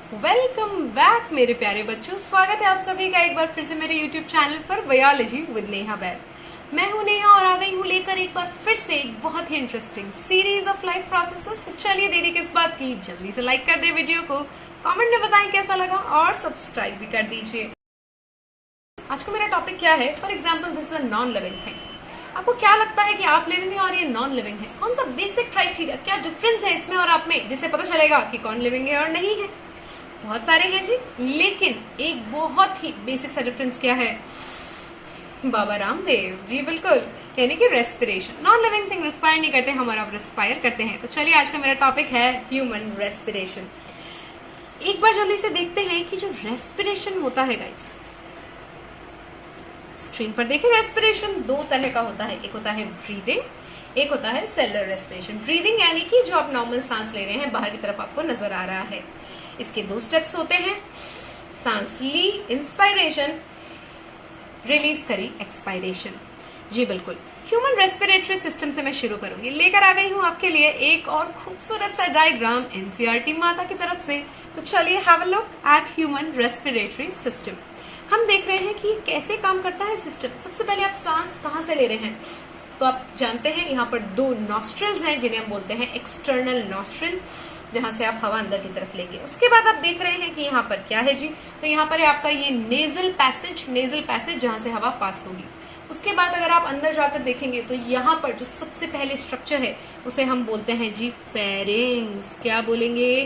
Welcome back मेरे प्यारे बच्चों। स्वागत है आप सभी का एक बार फिर से मेरे यूट्यूब चैनल पर बायोलॉजी विद नेहा बैल। मैं हूं नेहा और आ गई हूं लेकर एक बार फिर से एक बहुत ही interesting series of life processes. तो चलिए देरी किस बात की, जल्दी से लाइक कर दे वीडियो को, कमेंट में बताएं कैसा लगा और सब्सक्राइब भी कर दीजिए। आज का मेरा टॉपिक क्या है? For example this is a non living thing. आपको क्या लगता है कि आप लिविंग है और ये नॉन लिविंग है? कौन सा बेसिक क्राइटेरिया, क्या डिफरेंस है इसमें और आप में, जिससे पता चलेगा कि कौन लिविंग है और नहीं है? बहुत सारे हैं जी, लेकिन एक बहुत ही बेसिक सा डिफरेंस क्या है? बाबा रामदेव जी, बिल्कुल, यानी कि respiration. Non living thing respire नहीं करते, हमारा आप रेस्पायर करते हैं। तो चलिए आज का मेरा टॉपिक है ह्यूमन रेस्पिरेशन। एक बार जल्दी से देखते हैं कि जो रेस्पिरेशन होता है गाइस, स्क्रीन पर देखें, रेस्पिरेशन दो तरह का होता है। एक होता है ब्रीदिंग, एक होता है सेलुलर रेस्पिरेशन। ब्रीदिंग यानी कि जो आप नॉर्मल सांस ले रहे हैं, बाहर की तरफ आपको नजर आ रहा है। इसके दो स्टेप्स होते हैं, सांस ली इंस्पायरेशन, रिलीज करी एक्सपायरेशन। जी बिल्कुल, ह्यूमन रेस्पिरेटरी सिस्टम से मैं शुरू करूंगी। लेकर आ गई हूं आपके लिए एक और खूबसूरत सा डायग्राम एनसीईआरटी माता की तरफ से। तो चलिए have a look at human respiratory system. हम देख रहे हैं कि कैसे काम करता है सिस्टम। सबसे पहले आप सांस कहां से ले रहे हैं? तो आप जानते हैं यहाँ पर दो नॉस्ट्रिल्स हैं जिन्हें हम बोलते हैं एक्सटर्नल नॉस्ट्रिल, जहां से आप हवा अंदर की तरफ लेंगे। उसके बाद आप देख रहे हैं कि यहाँ पर क्या है जी, तो यहाँ पर है आपका ये नेजल पैसेज जहां से हवा पास होगी। उसके बाद अगर आप अंदर जाकर देखेंगे तो यहाँ पर जो सबसे पहले स्ट्रक्चर है उसे हम बोलते हैं जी फेरिंग्स। क्या बोलेंगे?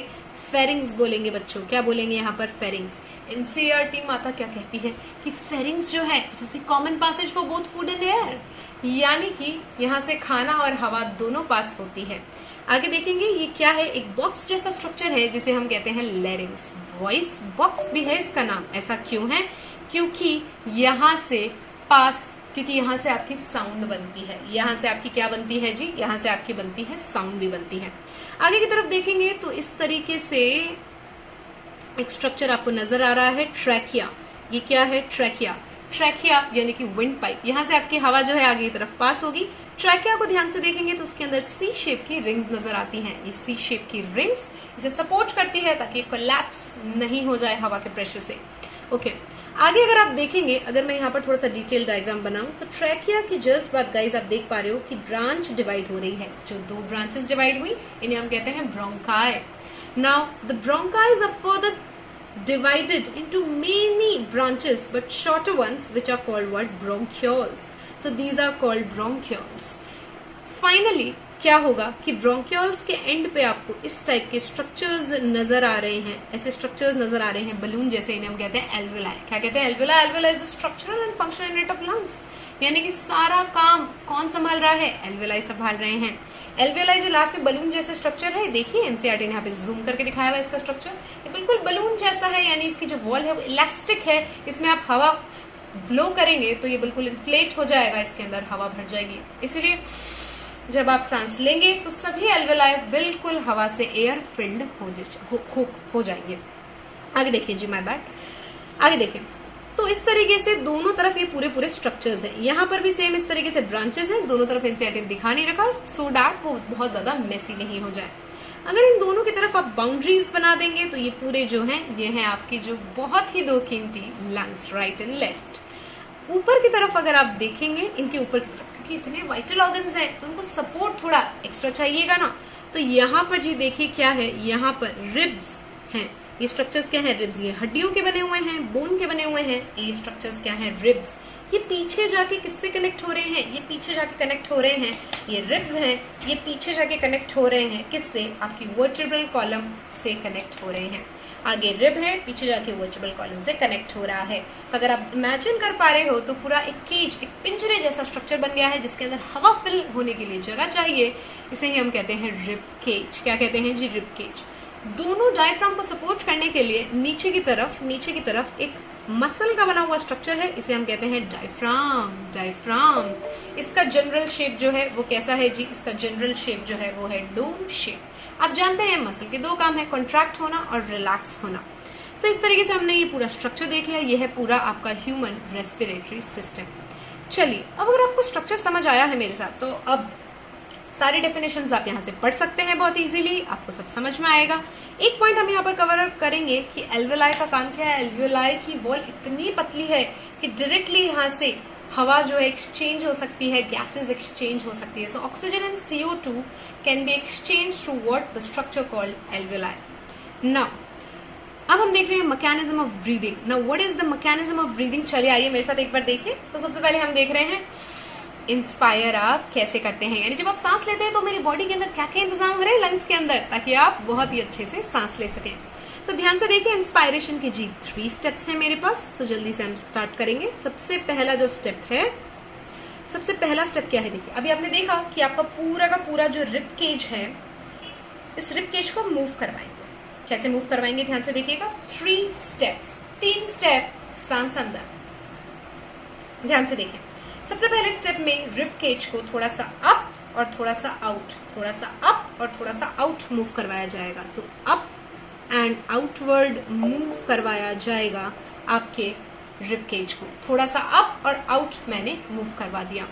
फेरिंग्स बोलेंगे बच्चों। क्या बोलेंगे यहाँ पर? फेरिंग्स। एनसीईआरटी माता क्या कहती है कि फेरिंग्स जो है जैसे common passage for both food and air, यानी कि यहाँ से खाना और हवा दोनों पास होती है। आगे देखेंगे ये क्या है, एक बॉक्स जैसा स्ट्रक्चर है जिसे हम कहते हैं लैरिंग्स। वॉइस बॉक्स भी है इसका नाम। ऐसा क्यों है? क्योंकि यहाँ से क्योंकि यहाँ से आपकी साउंड बनती है। यहाँ से आपकी क्या बनती है जी? यहाँ से आपकी बनती है साउंड भी बनती है। आगे की तरफ देखेंगे तो इस तरीके से एक स्ट्रक्चर आपको नजर आ रहा है, ट्रैकिया। ये क्या है? ट्रैकिया यानी कि विंड पाइप। यहाँ से आपकी हवा जो है आगे की तरफ पास होगी। ट्रैकिया को ध्यान से देखेंगे तो उसके अंदर सी शेप की रिंग्स नजर आती हैं। ये सी शेप की रिंग्स इसे सपोर्ट करती है ताकि कोलैप्स नहीं हो जाए हवा के प्रेशर से। ओके, आगे अगर आप देखेंगे, अगर मैं यहाँ पर थोड़ा सा डिटेल डायग्राम बनाऊं तो ट्रैकिया की जस्ट बाद गाइज आप देख पा रहे हो कि ब्रांच डिवाइड हो रही है। जो दो ब्रांचेस डिवाइड हुई इन्हें हम कहते हैं bronchi. Now, the bronchi are further divided into many branches, but shorter ones, which are called what? Bronchioles. So these are called bronchioles. Finally, क्या होगा कि ब्रोंकियोल्स के एंड पे आपको इस टाइप के स्ट्रक्चर्स नजर आ रहे हैं। ऐसे स्ट्रक्चर्स नजर आ रहे हैं बलून जैसे, इन्हें हम कहते हैं एल्वेलाई। क्या कहते हैं? Alveoli. Alveoli is structural and functional unit of lungs, यानी कि सारा काम कौन संभाल रहा है? एल्वेलाई संभाल रहे हैं। एल्वेलाई जो लास्ट में बलून जैसे स्ट्रक्चर है, देखिए एनसीईआरटी ने यहाँ पे जूम करके दिखाया हुआ है इसका स्ट्रक्चर। ये बिल्कुल बलून जैसा है, यानी इसकी जो वॉल है वो इलास्टिक है। इसमें आप हवा ब्लो करेंगे तो ये बिल्कुल इन्फ्लेट हो जाएगा, इसके अंदर हवा भर जाएगी। इसलिए जब आप सांस लेंगे तो सभी एल्वेलाई बिल्कुल हवा से एयर फिल्ड हो जाएंगे। आगे देखिए जी, माय बैड। आगे देखिए तो इस तरीके से दोनों तरफ ये पूरे स्ट्रक्चर्स हैं। यहाँ पर भी सेम इस तरीके से ब्रांचेस हैं। दोनों तरफ एनसीईआरटी दिखा नहीं रखा सो दैट वो बहुत ज्यादा मेसी नहीं हो जाए। अगर इन दोनों की तरफ आप बाउंड्रीज बना देंगे तो ये पूरे जो हैं ये हैं आपकी जो बहुत ही दो कीमती लंग्स, राइट एंड लेफ्ट। ऊपर की तरफ अगर आप देखेंगे, इनके ऊपर की तरफ, क्योंकि इतने वाइटल ऑर्गन्स हैं तो उनको सपोर्ट थोड़ा एक्स्ट्रा चाहिएगा ना। तो यहाँ पर जी देखिए क्या है, यहाँ पर रिब्स हैं। ये स्ट्रक्चर्स क्या है? रिब्स। ये हड्डियों के बने हुए हैं, बोन के बने हुए हैं। ये स्ट्रक्चर्स क्या है? रिब्स। ये पीछे जाके किससे कनेक्ट हो रहे हैं? ये पीछे जाके कनेक्ट हो रहे हैं, ये रिब्स हैं। ये पीछे जाके कनेक्ट हो रहे हैं किससे? आपकी वर्टिब्रल कॉलम से कनेक्ट हो रहे हैं। आगे रिब है, पीछे जाके वर्टिब्रल कॉलम से कनेक्ट हो रहा है। तो अगर आप इमेजिन कर पा रहे हो तो पूरा एक केज, एक पिंजरे जैसा स्ट्रक्चर बन गया है जिसके अंदर हवा फिल होने के लिए जगह चाहिए। इसे ही हम कहते हैं रिब केज। क्या कहते हैं जी? Rib cage. दोनों डायफ्राम को सपोर्ट करने के लिए नीचे की तरफ एक मसल का बना हुआ स्ट्रक्चर है, इसे हम कहते हैं डायफ्राम। इसका जनरल शेप जो है वो कैसा है जी? इसका जनरल शेप जो है वो है डोम शेप। आप जानते हैं मसल के दो काम है, कॉन्ट्रैक्ट होना और रिलैक्स होना। तो इस तरीके से हमने ये पूरा स्ट्रक्चर देख लिया। ये है पूरा आपका ह्यूमन रेस्पिरेटरी सिस्टम। चलिए, अब अगर आपको स्ट्रक्चर समझ आया है मेरे साथ, तो अब सारे डेफिनेशंस आप यहाँ से पढ़ सकते हैं बहुत इजीली, आपको सब समझ में आएगा। एक पॉइंट हम यहाँ पर कवर अप करेंगे कि एल्वेलाई का काम क्या है। एल्वेलाई की वॉल इतनी पतली है कि डायरेक्टली यहाँ से हवा जो है एक्सचेंज हो सकती है, गैसेस एक्सचेंज हो सकती है। So oxygen and CO2 can be exchange through what the structure called alveoli. Now अब हम देख रहे हैं mechanism of breathing. Now what is the mechanism of breathing, चलिए आइए मेरे साथ एक बार देखिए। तो सबसे पहले हम देख रहे हैं इंस्पायर आप कैसे करते हैं, यानी जब आप सांस लेते हैं तो मेरी बॉडी के अंदर क्या क्या इंतजाम हो रहे हैं लंग्स के अंदर, ताकि आप बहुत ही अच्छे से सांस ले सकें। तो ध्यान से देखिए, इंस्पायरेशन के जी 3 स्टेप्स हैं मेरे पास, तो जल्दी से हम स्टार्ट करेंगे। सबसे पहला जो स्टेप है, सबसे पहला स्टेप क्या है, देखिए अभी आपने देखा कि आपका पूरा का पूरा जो रिब केज है, इस रिब केज को मूव करवाएंगे। कैसे मूव करवाएंगे, ध्यान से देखिएगा। 3 स्टेप्स, 3 स्टेप, सांस अंदर। ध्यान से देखिए, सबसे पहले स्टेप में रिब केज को थोड़ा सा अप और थोड़ा सा आउट, थोड़ा सा अप और थोड़ा सा आउट मूव करवाया जाएगा। तो अप एंड आउटवर्ड मूव करवाया जाएगा आपके रिब केज को। थोड़ा सा अप और आउट मैंने मूव करवा दिया।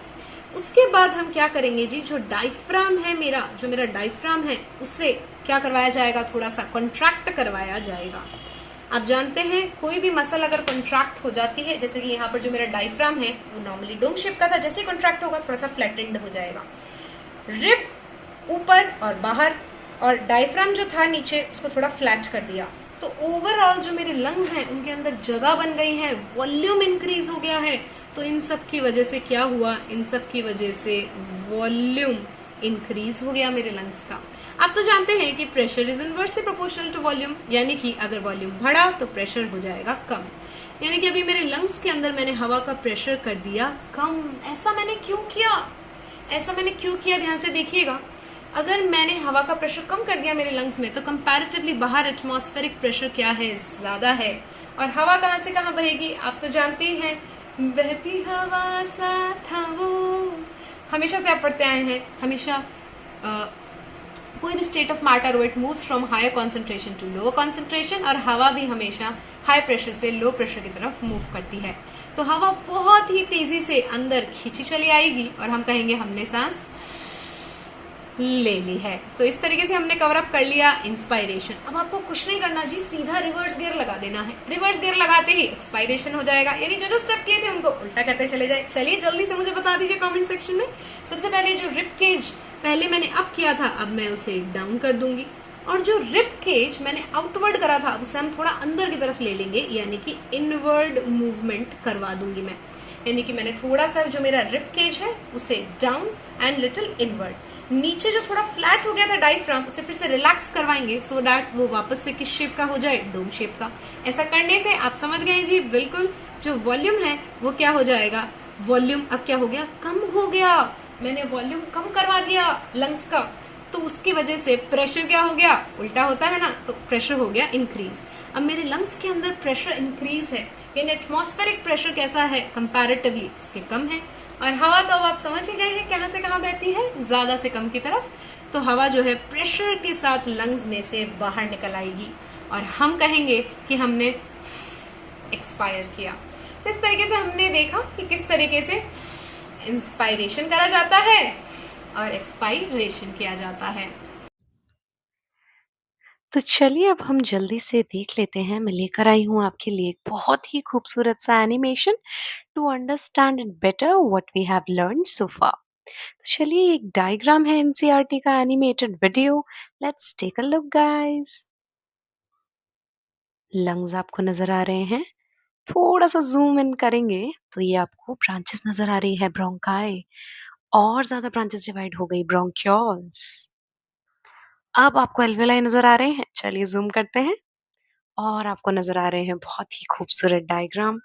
उसके बाद हम क्या करेंगे जी, जो डायफ्राम है मेरा, जो मेरा डायफ्राम है, उससे क्या करवाया जाएगा, थोड़ा सा कॉन्ट्रैक्ट करवाया जाएगा। आप जानते हैं कोई भी मसल अगर कॉन्ट्रैक्ट हो जाती है, जैसे कि यहाँ पर जो मेरा डायफ्राम है वो नॉर्मली डोम शेप का था, जैसे ही कॉन्ट्रैक्ट होगा थोड़ा सा फ्लैटेंड हो जाएगा। रिब ऊपर और बाहर, और डायफ्राम जो था नीचे उसको थोड़ा फ्लैट कर दिया। तो ओवरऑल जो मेरे लंग्स हैं उनके अंदर जगह बन गई है, वॉल्यूम इंक्रीज हो गया है। तो इन सब की वजह से क्या हुआ, इन सब की वजह से वॉल्यूम इंक्रीज हो गया मेरे लंग्स का। आप तो जानते हैं कि pressure is inversely proportional to volume, यानी कि अगर वॉल्यूम बढ़ा तो प्रेशर हो जाएगा कम। यानी कि अभी मेरे लंग्स के अंदर मैंने हवा का प्रेशर कर दिया कम। ऐसा मैंने क्यों किया, ऐसा मैंने क्यों किया, ध्यान से देखिएगा। अगर मैंने हवा का प्रेशर कम कर दिया मेरे लंग्स में, तो कंपैरेटिवली बाहर एटमॉस्फेरिक प्रेशर क्या है, ज्यादा है। और हवा कहाँ से कहाँ बहेगी, आप तो जानते ही हैं, बहती हवा सा था वो, हमेशा से आप पढ़ते आए हैं। हमेशा कोई भी स्टेट ऑफ मैटर हो, it moves from higher concentration to lower concentration, और हवा भी हमेशा हाई प्रेशर से लो प्रेशर की तरफ मूव करती है। तो हवा बहुत ही तेजी से अंदर खींची चली आएगी और हम कहेंगे हमने सांस ले ली है। तो इस तरीके से हमने कवर अप कर लिया इंस्पायरेशन। अब आपको कुछ नहीं करना जी, सीधा रिवर्स गियर लगा देना है। रिवर्स गियर लगाते ही एक्सपायरेशन हो जाएगा, यानी जो जो स्टेप किए थे उनको उल्टा करते चले जाए। चलिए जल्दी से मुझे बता दीजिए कमेंट सेक्शन में। सबसे पहले जो रिब केज पहले मैंने अप किया था, अब मैं उसे डाउन कर दूंगी। और जो रिब केज मैंने आउटवर्ड करा था, उसे हम थोड़ा अंदर की तरफ ले लेंगे, यानी कि इनवर्ड मूवमेंट करवा दूंगी मैं। यानी कि मैंने थोड़ा सा जो मेरा रिब केज है उसे डाउन एंड लिटिल इनवर्ड। नीचे जो थोड़ा फ्लैट हो गया था डायफ्राम, उसे फिर से रिलैक्स करवाएंगे सो दैट वो वापस से किस शेप का हो जाए, डोम शेप का। ऐसा करने से आप समझ गए जी, बिल्कुल जो वॉल्यूम है वो क्या हो जाएगा, वॉल्यूम अब क्या हो गया, कम हो गया। मैंने वॉल्यूम कम करवा दिया लंग्स का, तो उसकी वजह से प्रेशर क्या हो गया, उल्टा होता है ना, तो प्रेशर हो गया इंक्रीज। अब मेरे लंग्स के अंदर प्रेशर इंक्रीज है, यानी एटमॉस्फेरिक प्रेशर कैसा है, कंपैरेटिवली उसके कम है। और हवा तो अब आप समझ ही गए हैं कहां से कहां बहती है, ज्यादा से कम की तरफ। तो हवा जो है प्रेशर के साथ लंग्स में से बाहर निकल आएगी और हम कहेंगे कि हमने एक्सपायर किया। तो इस तरीके से हमने देखा कि किस तरीके से इंस्पायरेशन करा जाता है और एक्सपायरेशन किया जाता है। तो चलिए अब हम जल्दी से देख लेते हैं। मैं लेकर आई हूँ आपके लिए एक बहुत ही खूबसूरत सा animation to understand it better what we have learn so far. तो चलिए, एक डायग्राम है एनसीईआरटी का animated video. Let's take a look guys. Lungs आपको नजर आ रहे हैं। थोड़ा सा जूम इन करेंगे तो ये आपको ब्रांचेस नजर आ रही है, ब्रोंकाई। और ज्यादा ब्रांचेस डिवाइड हो गई, ब्रोंक्यूल्स। अब आपको एल्वेलाई नजर आ रहे हैं। चलिए जूम करते हैं और आपको नजर आ रहे हैं बहुत ही खूबसूरत डायग्राम।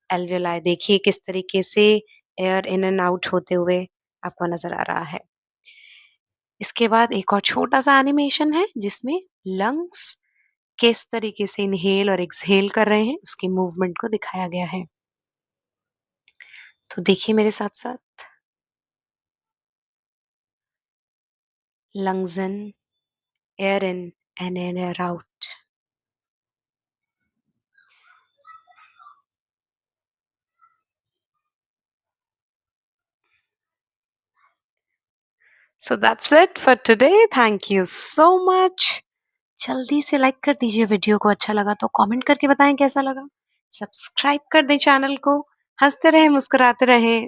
एल्वेलाई देखिए किस तरीके से एयर इन एंड आउट होते हुए आपको नजर आ रहा है। इसके बाद एक और छोटा सा एनिमेशन है जिसमें लंग्स किस तरीके से इनहेल और एक्सहेल कर रहे हैं, उसके मूवमेंट को दिखाया गया है। तो देखिए मेरे साथ साथ, lungs in, air in, and air out. So that's it for today. Thank you so much. जल्दी से लाइक कर दीजिए वीडियो को, अच्छा लगा तो कमेंट करके बताएं कैसा लगा। सब्सक्राइब कर दें चैनल को। हंसते रहे, मुस्कुराते रहे।